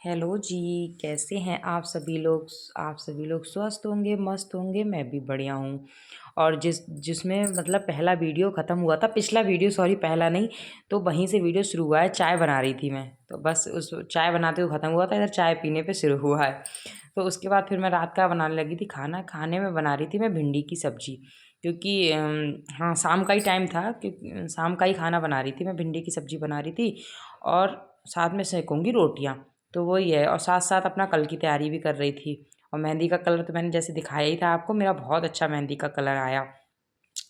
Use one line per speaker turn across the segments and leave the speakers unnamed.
Hello जी, कैसे हैं आप सभी लोग? आप सभी लोग स्वस्थ होंगे, मस्त होंगे, मैं भी बढ़िया हूँ। और जिसमें मतलब पहला वीडियो ख़त्म हुआ था, पिछला वीडियो सॉरी पहला नहीं, तो वहीं से वीडियो शुरू हुआ है। चाय बना रही थी मैं, तो बस उस चाय बनाते हुए ख़त्म हुआ था, इधर चाय पीने पे शुरू हुआ है। तो उसके बाद फिर मैं रात का बनाने लगी थी खाना। खाने में बना रही थी मैं भिंडी की सब्ज़ी, क्योंकि हाँ, शाम का ही टाइम था, क्योंकि शाम का ही खाना बना रही थी मैं, भिंडी की सब्ज़ी बना रही थी और साथ में सेकूँगी रोटियाँ। तो वही है, और साथ-साथ अपना कल की तैयारी भी कर रही थी। और मेहंदी का कलर तो मैंने जैसे दिखाया ही था आपको, मेरा बहुत अच्छा मेहंदी का कलर आया।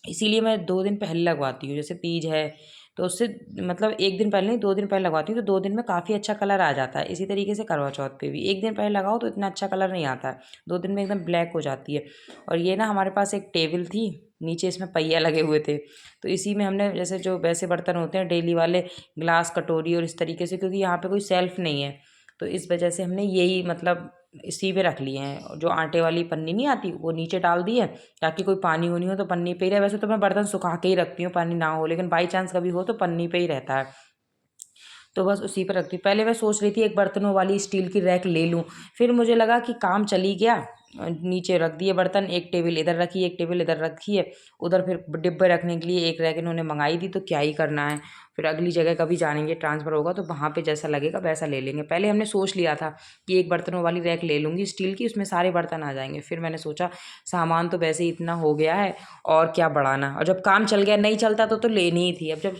इसीलिए मैं 2 दिन पहले लगवाती हूँ। जैसे तीज है, तो उससे मतलब 1 दिन पहले नहीं, 2 दिन पहले लगवाती हूँ, तो 2 दिन में काफ़ी अच्छा कलर आ जाता है। इसी तरीके से करवा चौथ पे भी 1 दिन पहले लगाओ तो इतना अच्छा कलर नहीं आता है, 2 दिन में एकदम ब्लैक हो जाती है। और ये ना हमारे पास एक टेबल थी, नीचे इसमें पहिया लगे हुए थे, तो इसी में हमने जैसे जो वैसे बर्तन होते हैं डेली वाले, ग्लास, कटोरी और इस तरीके से, क्योंकि यहाँ पे कोई शेल्फ नहीं है, तो इस वजह से हमने यही मतलब इसी पे रख लिए हैं। जो आटे वाली पन्नी नहीं आती, वो नीचे डाल दी है, ताकि कोई पानी वानी हो तो पन्नी पे ही रहे। वैसे तो मैं बर्तन सुखा के ही रखती हूँ, पानी ना हो, लेकिन बाई चांस कभी हो तो पन्नी पे ही रहता है, तो बस उसी पर रखती हूँ। पहले मैं सोच रही थी एक बर्तनों वाली स्टील की रैक ले लूँ, फिर मुझे लगा कि काम चली गया, नीचे रख दिए बर्तन, एक टेबल इधर रखी, एक टेबल इधर रखी है, उधर फिर डिब्बे रखने के लिए एक रैक इन्होंने मंगाई थी, तो क्या ही करना है। फिर अगली जगह कभी जानेंगे, ट्रांसफ़र होगा तो वहाँ पे जैसा लगेगा वैसा ले लेंगे। पहले हमने सोच लिया था कि एक बर्तनों वाली रैक ले लूँगी स्टील की, उसमें सारे बर्तन आ जाएँगे। फिर मैंने सोचा सामान तो वैसे ही इतना हो गया है, और क्या बढ़ाना, और जब काम चल गया, नहीं चलता तो लेनी ही थी। अब जब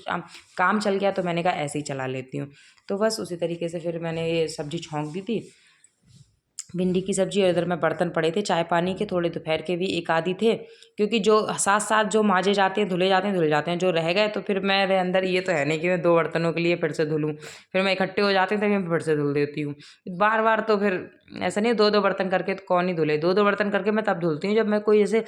काम चल गया तो मैंने कहा ऐसे ही चला लेती हूँ। तो बस उसी तरीके से फिर मैंने ये सब्ज़ी छौंक दी थी, भिंडी की सब्ज़ी, और इधर में बर्तन पड़े थे चाय पानी के, थोड़े दोपहर के भी एक आधी थे, क्योंकि जो साथ-साथ जो माँजे जाते हैं, धुले जाते हैं, धुल जाते हैं, जो रह गए तो फिर मेरे अंदर ये तो है नहीं कि मैं 2 बर्तनों के लिए फिर से धुलूँ। फिर मैं इकट्ठे हो जाते हैं तभी मैं फिर से धुल देती हूँ। बार-बार तो फिर ऐसा नहीं है, 2-2 बर्तन करके तो कौन ही धुले। 2-2 बर्तन करके मैं तब धुलती हूँ जब मैं कोई ऐसे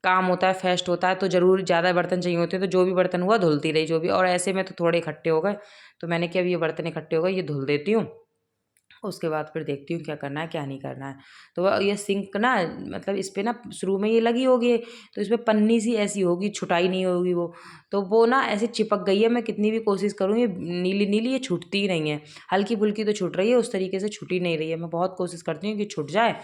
काम होता है, फेस्ट होता है, तो ज़रूर ज़्यादा बर्तन चाहिए होते हैं, तो जो भी बर्तन हुआ धुलती रही, जो भी। और ऐसे में तो थोड़े इकट्ठे हो गए, तो मैंने कहा अब ये बर्तन इकट्ठे हो गए, ये धुल देती हूँ, उसके बाद फिर देखती हूँ क्या करना है, क्या नहीं करना है। तो ये सिंक ना, मतलब इस पे ना शुरू में ये लगी होगी, तो इसमें पन्नी सी ऐसी होगी, छुटाई नहीं होगी वो, तो वो ना ऐसे चिपक गई है। मैं कितनी भी कोशिश करूँ, ये नीली-नीली ये छूटती ही नहीं है। हल्की-फुल्की तो छूट रही है, उस तरीके से छूट ही नहीं रही है। मैं बहुत कोशिश करती हूँ कि छूट जाए,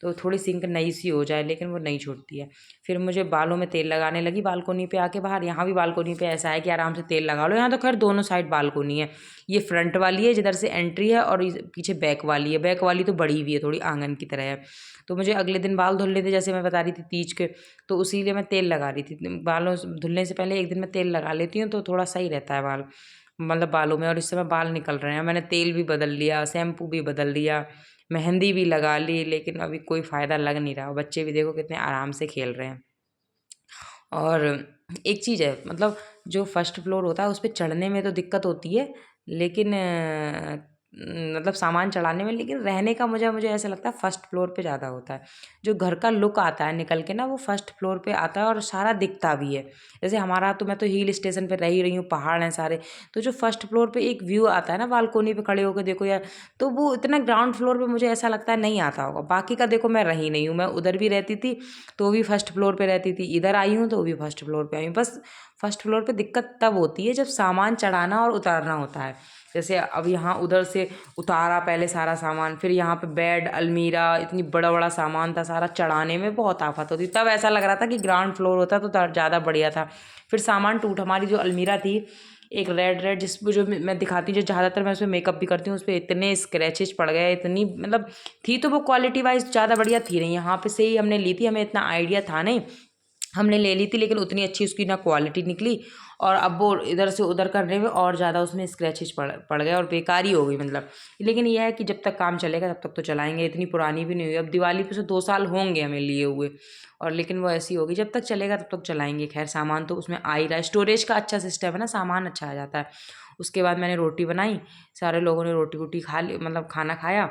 तो थोड़ी सिंक नई सी हो जाए, लेकिन वो नहीं छूटती है। फिर मुझे बालों में तेल लगाने लगी बालकोनी पे आके बाहर। यहाँ भी बालकोनी पे ऐसा है कि आराम से तेल लगा लो। यहाँ तो खैर दोनों साइड बालकोनी है। ये फ्रंट वाली है जिधर से एंट्री है, और इस पीछे बैक वाली है। बैक वाली तो बड़ी हुई है, थोड़ी आंगन की तरह है। तो मुझे अगले दिन बाल धुलने थे, जैसे मैं बता रही थी तीज के, तो उसी लिए मैं तेल लगा रही थी। बालों धुलने से पहले एक दिन मैं तेल लगा लेती हूँ, तो थोड़ा सही रहता है बाल, मतलब बालों में। और इस समय बाल निकल रहे हैं, मैंने तेल भी बदल लिया, शैम्पू भी बदल लिया, मेहंदी भी लगा ली, लेकिन अभी कोई फ़ायदा लग नहीं रहा। बच्चे भी देखो कितने आराम से खेल रहे हैं। और एक चीज़ है, मतलब जो फर्स्ट फ्लोर होता है उस पे चढ़ने में तो दिक्कत होती है, लेकिन मतलब सामान चढ़ाने में, लेकिन रहने का मुझे ऐसा लगता है फर्स्ट फ्लोर पे ज़्यादा होता है। जो घर का लुक आता है निकल के ना, वो फर्स्ट फ्लोर पे आता है, और सारा दिखता भी है। जैसे हमारा तो, मैं तो हिल स्टेशन पे रह ही रही हूँ, पहाड़ हैं सारे, तो जो फर्स्ट फ्लोर पे एक व्यू आता है ना, बालकोनी पे खड़े होकर देखो यार, तो वो इतना ग्राउंड फ्लोर पे मुझे ऐसा लगता है नहीं आता होगा। बाकी का देखो, मैं रही नहीं हूँ, मैं उधर भी रहती थी तो भी फर्स्ट फ्लोर पे रहती थी, इधर आई हूँ तो भी फर्स्ट फ्लोर पे आई हूँ। बस फर्स्ट फ्लोर पे दिक्कत तब होती है जब सामान चढ़ाना और उतारना होता है। जैसे अब यहाँ उधर से उतारा पहले सारा सामान, फिर यहाँ पे बेड, अलमीरा, इतनी बड़ा बड़ा सामान था, सारा चढ़ाने में बहुत आफत होती। तब ऐसा लग रहा था कि ग्राउंड फ्लोर होता तो ज़्यादा बढ़िया था। फिर सामान टूट, हमारी जो अलमीरा थी एक रेड रेड, जिस पे जो मैं दिखाती हूँ, जो ज़्यादातर मैं उसमें मेकअप भी करती हूँ, उस पर इतने स्क्रैचेस पड़ गए, इतनी मतलब थी तो वो क्वालिटी वाइज ज़्यादा बढ़िया थी नहीं। यहाँ पे से ही हमने ली थी, हमें इतना आइडिया था नहीं, हमने ले ली थी, लेकिन उतनी अच्छी उसकी ना क्वालिटी निकली, और अब वो इधर से उधर करने में और ज़्यादा उसमें स्क्रैचेस पड़ गए, और बेकार ही हो गई मतलब। लेकिन यह है कि जब तक काम चलेगा तब तक तो चलाएंगे, इतनी पुरानी भी नहीं हुई। अब दिवाली पे से 2 साल होंगे हमें लिए हुए, और लेकिन वो ऐसी होगी, जब तक चलेगा तब तक चलाएंगे। खैर सामान तो उसमें आ ही रहा है, स्टोरेज का अच्छा सिस्टम है ना, सामान अच्छा आ जाता है। उसके बाद मैंने रोटी बनाई, सारे लोगों ने रोटी वोटी खा ली, मतलब खाना खाया,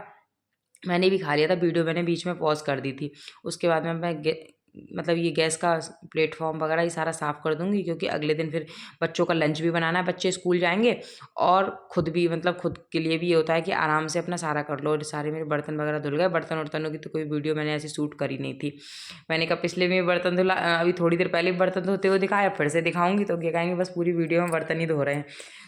मैंने भी खा लिया था। वीडियो मैंने बीच में पॉज़ कर दी थी। उसके बाद में मैं मतलब ये गैस का प्लेटफ़ॉर्म वगैरह ये सारा साफ़ कर दूँगी, क्योंकि अगले दिन फिर बच्चों का लंच भी बनाना है, बच्चे स्कूल जाएँगे, और खुद भी, मतलब खुद के लिए भी ये होता है कि आराम से अपना सारा कर लो। और सारे मेरे बर्तन वगैरह धुल गए। बर्तन-वर्तनों की तो कोई वीडियो मैंने ऐसी शूट करी नहीं थी। मैंने कहा पिछले भी बर्तन धुला, अभी थोड़ी देर पहले भी बर्तन धोते हुए दिखाया, फिर से दिखाऊँगी तो ये कहेंगे बस पूरी वीडियो में बर्तन ही धो रहे हैं।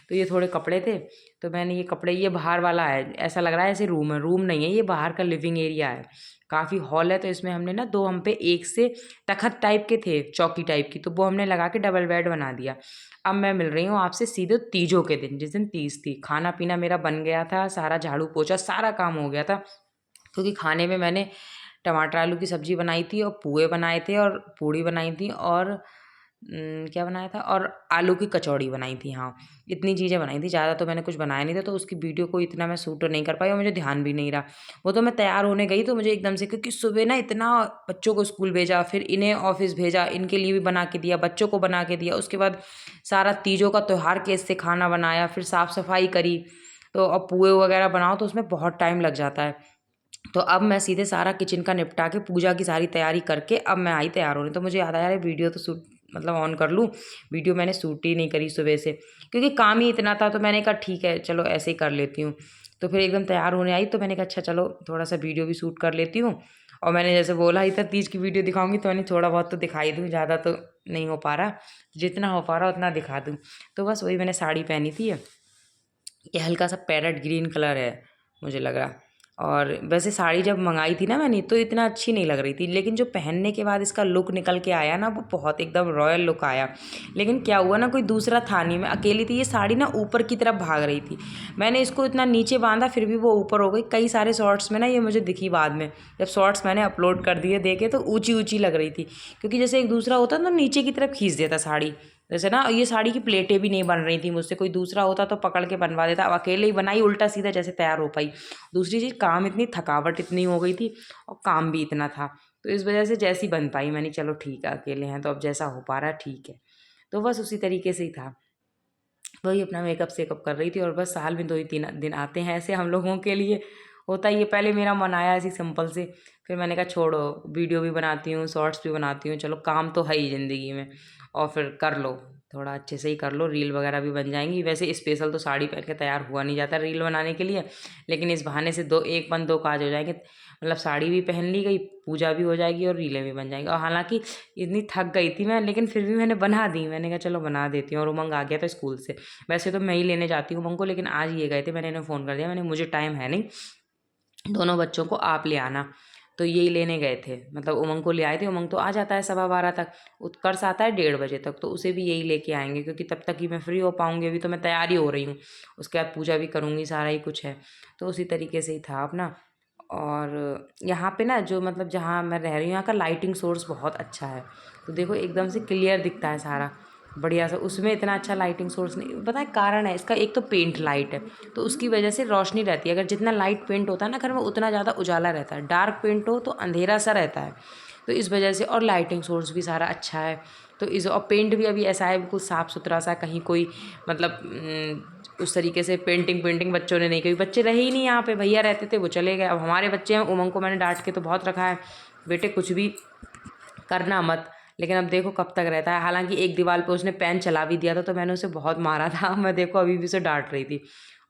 तो ये थोड़े कपड़े थे, तो मैंने ये कपड़े, ये बाहर वाला है, ऐसा लग रहा है ऐसे रूम है, रूम नहीं है, ये बाहर का लिविंग एरिया है, काफ़ी हॉल है। तो इसमें हमने ना 2 हम पे एक से तखत टाइप के थे, चौकी टाइप की, तो वो हमने लगा के डबल बेड बना दिया। अब मैं मिल रही हूँ आपसे सीधे तीजों के दिन, जिस दिन तीज थी। खाना पीना मेरा बन गया था, सारा झाड़ू पोछा सारा काम हो गया था, क्योंकि खाने में मैंने टमाटर आलू की सब्ज़ी बनाई थी और पूए बनाए थे और पूड़ी बनाई थी और क्या बनाया था, और आलू की कचौड़ी बनाई थी। हाँ, इतनी चीज़ें बनाई थी, ज़्यादा तो मैंने कुछ बनाया नहीं था, तो उसकी वीडियो को इतना मैं शूट नहीं कर पाई और मुझे ध्यान भी नहीं रहा। वो तो मैं तैयार होने गई तो मुझे एकदम से, क्योंकि सुबह ना इतना बच्चों को स्कूल भेजा, फिर इन्हें ऑफिस भेजा, इनके लिए भी बना के दिया, बच्चों को बना के दिया, उसके बाद सारा तीजों का त्यौहार कैसे खाना बनाया, फिर साफ़ सफाई करी। तो अब पूए वगैरह बनाओ तो उसमें बहुत टाइम लग जाता है। तो अब मैं सीधे सारा किचन का निपटा के पूजा की सारी तैयारी करके अब मैं आई तैयार होने। तो मुझे याद आया, यार वीडियो तो शूट मतलब ऑन कर लूँ, वीडियो मैंने शूट ही नहीं करी सुबह से, क्योंकि काम ही इतना था। तो मैंने कहा ठीक है चलो ऐसे ही कर लेती हूँ। तो फिर एकदम तैयार होने आई तो मैंने कहा अच्छा चलो थोड़ा सा वीडियो भी शूट कर लेती हूँ। और मैंने जैसे बोला ही था तीज की वीडियो दिखाऊंगी, तो मैंने थोड़ा बहुत तो दिखाई दूँ, ज़्यादा तो नहीं हो पा रहा, जितना हो पा रहा उतना दिखा दूँ। तो बस वही मैंने साड़ी पहनी थी, ये हल्का सा पैरेट ग्रीन कलर है मुझे लग रहा। और वैसे साड़ी जब मंगाई थी ना मैंने, तो इतना अच्छी नहीं लग रही थी, लेकिन जो पहनने के बाद इसका लुक निकल के आया ना, वो बहुत एकदम रॉयल लुक आया। लेकिन क्या हुआ ना, कोई दूसरा था नहीं, मैं अकेली थी। ये साड़ी ना ऊपर की तरफ भाग रही थी, मैंने इसको इतना नीचे बांधा फिर भी वो ऊपर हो गई। कई सारे शॉर्ट्स में ना ये मुझे दिखी बाद में, जब शॉर्ट्स मैंने अपलोड कर दिए देखे, तो ऊँची ऊँची लग रही थी, क्योंकि जैसे एक दूसरा होता ना नीचे की तरफ खींच देता साड़ी, जैसे ना ये साड़ी की प्लेटें भी नहीं बन रही थी मुझसे, कोई दूसरा होता तो पकड़ के बनवा देता, अब अकेले ही बनाई उल्टा सीधा जैसे तैयार हो पाई। दूसरी चीज़, काम इतनी थकावट इतनी हो गई थी और काम भी इतना था, तो इस वजह से जैसी बन पाई मैंने, चलो ठीक है अकेले हैं तो अब जैसा हो पा रहा है ठीक है। तो बस उसी तरीके से ही था, वही अपना मेकअप सेकअप कर रही थी। और बस साल में 2 ही 3 दिन आते हैं ऐसे हम लोगों के लिए, होता ही है। पहले मेरा मन आया ऐसी सिंपल से, फिर मैंने कहा छोड़ो, वीडियो भी बनाती हूँ शॉर्ट्स भी बनाती हूँ, चलो काम तो है ही ज़िंदगी में, और फिर कर लो, थोड़ा अच्छे से ही कर लो, रील वगैरह भी बन जाएंगी। वैसे स्पेशल तो साड़ी पहन के तैयार हुआ नहीं जाता रील बनाने के लिए, लेकिन इस बहाने से दो एक पन दो काज हो जाएंगे, मतलब साड़ी भी पहन ली गई, पूजा भी हो जाएगी और रीलें भी बन जाएंगी। और हालांकि इतनी थक गई थी मैं, लेकिन फिर भी मैंने बना दी, मैंने कहा चलो बना देती हूँ। और उमंग आ गया था स्कूल से, वैसे तो मैं ही लेने जाती हूँ उमंग को, लेकिन आज ये गए थे, मैंने इन्हें फ़ोन कर दिया, मैंने मुझे टाइम है नहीं, दोनों बच्चों को आप ले आना। तो यही लेने गए थे, मतलब उमंग को ले आए थे। उमंग तो आ जाता है 12:15 तक, उत्कर्ष आता है 1:30 बजे तक, तो उसे भी यही लेके आएंगे, क्योंकि तब तक ही मैं फ्री हो पाऊँगी। अभी तो मैं तैयारी हो रही हूँ, उसके बाद पूजा भी करूँगी, सारा ही कुछ है। तो उसी तरीके से ही था अपना। और यहाँ पे ना जो मतलब जहाँ मैं रह रही हूँ, यहाँ का लाइटिंग सोर्स बहुत अच्छा है, तो देखो एकदम से क्लियर दिखता है सारा, बढ़िया सा। उसमें इतना अच्छा लाइटिंग सोर्स नहीं, पता है कारण है इसका, एक तो पेंट लाइट है, तो उसकी वजह से रोशनी रहती है। अगर जितना लाइट पेंट होता है ना घर में, उतना ज़्यादा उजाला रहता है, डार्क पेंट हो तो अंधेरा सा रहता है, तो इस वजह से। और लाइटिंग सोर्स भी सारा अच्छा है, तो इस और पेंट भी अभी ऐसा है बिल्कुल साफ़ सुथरा सा, कहीं कोई मतलब उस तरीके से पेंटिंग पेंटिंग बच्चों ने नहीं करी। बच्चे रहे ही नहीं यहाँ पे, भैया रहते थे वो चले गए, अब हमारे बच्चे हैं। उमंग को मैंने डांट के तो बहुत रखा है, बेटे कुछ भी करना मत, लेकिन अब देखो कब तक रहता है। हालांकि एक दीवार पे उसने पेन चला भी दिया था, तो मैंने उसे बहुत मारा था, मैं देखो अभी भी उसे डांट रही थी।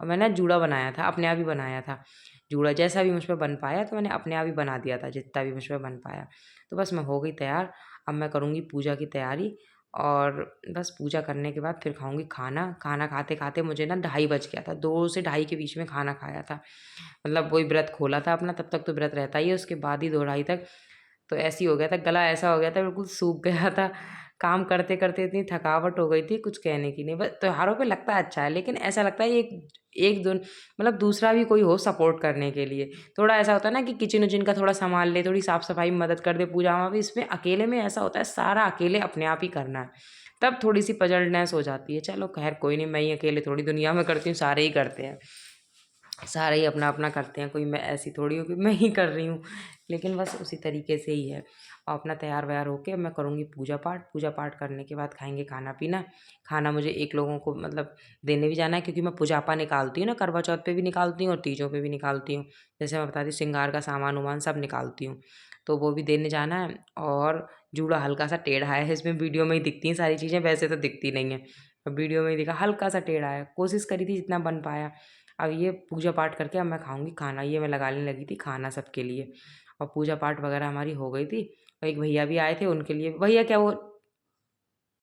और मैंने जूड़ा बनाया था, अपने आप ही बनाया था जूड़ा, जैसा भी मुझ पर बन पाया, तो मैंने अपने आप ही बना दिया था जितना भी मुझ पर बन पाया। तो बस मैं हो गई तैयार, अब मैं करूँगी पूजा की तैयारी। और बस पूजा करने के बाद फिर खाऊंगी खाना। खाना खाते खाते मुझे ना 2:30 बज गया था, 2 से 2:30 के बीच में खाना खाया था, मतलब वही व्रत खोला था अपना, तब तक तो व्रत रहता ही है, उसके बाद ही 2-2:30 तक। तो ऐसे ही हो गया था, गला ऐसा हो गया था बिल्कुल सूख गया था, काम करते करते इतनी थकावट हो गई थी कुछ कहने की नहीं। बस त्योहारों पे लगता है अच्छा है, लेकिन ऐसा लगता है एक एक दो मतलब दूसरा भी कोई हो सपोर्ट करने के लिए। थोड़ा ऐसा होता है ना कि किचन उचन का थोड़ा संभाल ले, थोड़ी साफ़ सफाई में मदद कर दे, पूजा में भी। इसमें अकेले में ऐसा होता है सारा अकेले अपने आप ही करना है, तब थोड़ी सी पजलनेस हो जाती है। चलो खैर कोई नहीं, मैं ही अकेले थोड़ी दुनिया में करती हूँ, सारे ही करते हैं, सारे ही अपना अपना करते हैं, कोई मैं ऐसी थोड़ी हूँ कि मैं ही कर रही हूँ। लेकिन बस उसी तरीके से ही है। और अपना तैयार वैयार होके मैं करूँगी पूजा पाठ। पूजा पाठ करने के बाद खाएंगे खाना पीना। खाना मुझे एक लोगों को मतलब देने भी जाना है, क्योंकि मैं पूजापा निकालती हूँ ना, करवा चौथ पे भी निकालती हूँ और तीजों पे भी निकालती हूँ। जैसे मैं बताती हूँ, श्रृंगार का सामान उमान सब निकालती हूँ, तो वो भी देने जाना है। और जूड़ा हल्का सा टेढ़ा है, इसमें वीडियो में ही दिखती हैं सारी चीज़ें, वैसे तो दिखती नहीं है, वीडियो में ही दिखा हल्का सा टेढ़ा है, कोशिश करी थी जितना बन पाया। अब ये पूजा पाठ करके अब मैं खाऊंगी खाना, ये मैं लगाने लगी थी खाना सबके लिए। और पूजा पाठ वगैरह हमारी हो गई थी, और एक भैया भी आए थे, उनके लिए भैया क्या वो